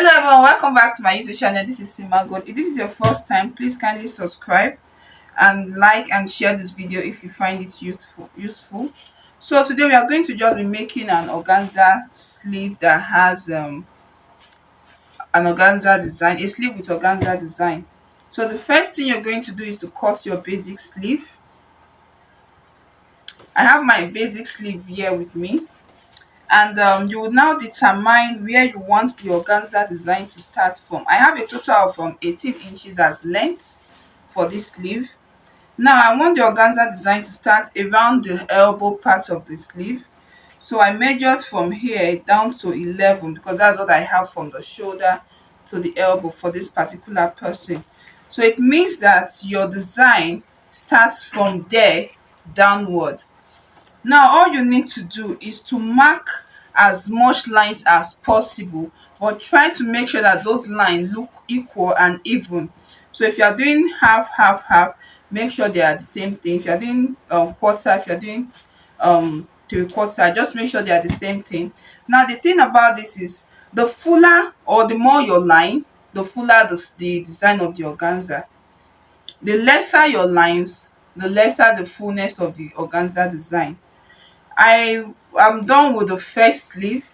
Hello everyone, welcome back to my YouTube channel. This is Sima God. If this is your first time, please kindly subscribe and like and share this video if you find it useful. So today we are going to just be making an organza sleeve that has an organza design, a sleeve with organza design. So the first thing you're going to do is to cut your basic sleeve. I have my basic sleeve here with me, and you will now determine where you want the organza design to start from. I have a total of 18 inches as length for this sleeve. Now I want the organza design to start around the elbow part of the sleeve, so I measured from here down to 11 because that's what I have from the shoulder to the elbow for this particular person. So it means that your design starts from there downward. Now all you need to do is to mark as much lines as possible, but try to make sure that those lines look equal and even. So if you are doing half half half, make sure they are the same thing. If you are doing quarter, if you are doing 3/4, just make sure they are the same thing. Now the thing about this is, the fuller or the more your line, the fuller the design of the organza. The lesser your lines, the lesser the fullness of the organza design. I am done with the first sleeve.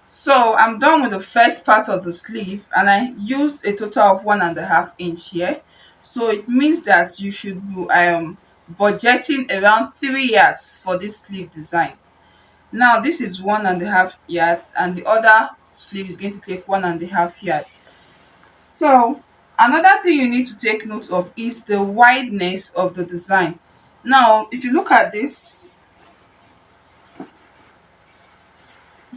So I'm done with the first part of the sleeve, and I used a total of 1.5 inch here. So it means that you should be budgeting around 3 yards for this sleeve design. Now this is 1.5 yards, and the other sleeve is going to take 1.5 yards. So another thing you need to take note of is the wideness of the design. Now if you look at this,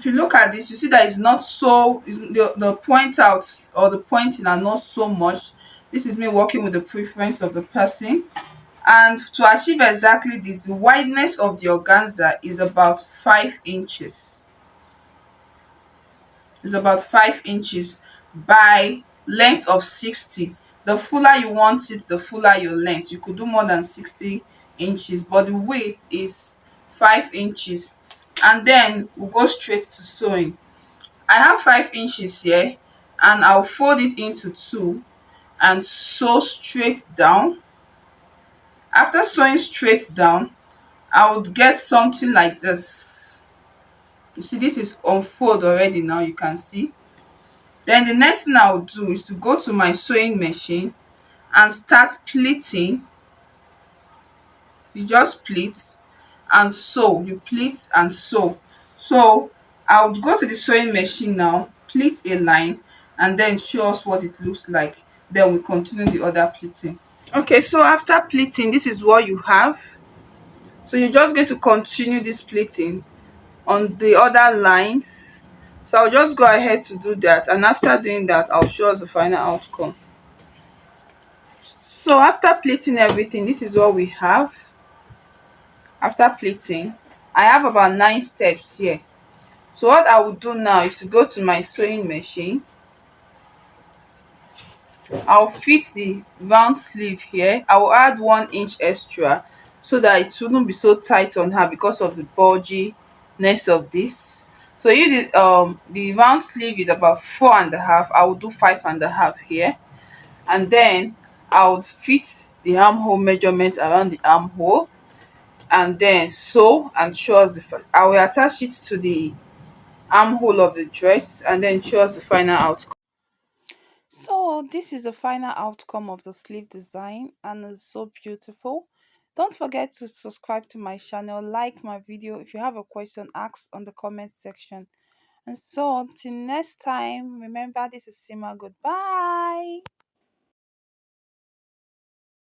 you see that it's not so, the point outs or the pointing are not so much. This is me working with the preference of the person, and to achieve exactly this, the wideness of the organza is about 5 inches. It's about 5 inches by length of 60. The fuller you want it, the fuller your length. You could do more than 60 inches, but the width is 5 inches. And then we'll go straight to sewing. I have 5 inches here, and I'll fold it into two and sew straight down. After sewing straight down, I would get something like this. You see, this is unfold already. Now you can see. Then the next thing I'll do is to go to my sewing machine and start pleating. You just pleat and sew. You pleat and sew. So I would go to the sewing machine now, pleat a line, and then show us what it looks like. Then we continue the other pleating. Okay, so after pleating, this is what you have. So you're just going to continue this pleating on the other lines. So I'll just go ahead to do that, and after doing that, I'll show us the final outcome. So after pleating everything, this is what we have. After pleating, I have about 9 steps here. So what I will do now is to go to my sewing machine. I'll fit the round sleeve here. I will add 1 inch extra so that it shouldn't be so tight on her because of the bulginess of this. So if the round sleeve is about 4.5, I will do 5.5 here, and then I would fit the armhole measurement around the armhole, and then sew and show us I will attach it to the armhole of the dress and then show us the final outcome. So this is the final outcome of the sleeve design, and it's so beautiful. Don't forget to subscribe to my channel, like my video. If you have a question, ask on the comment section. And so until next time, remember, this is Sima. Goodbye.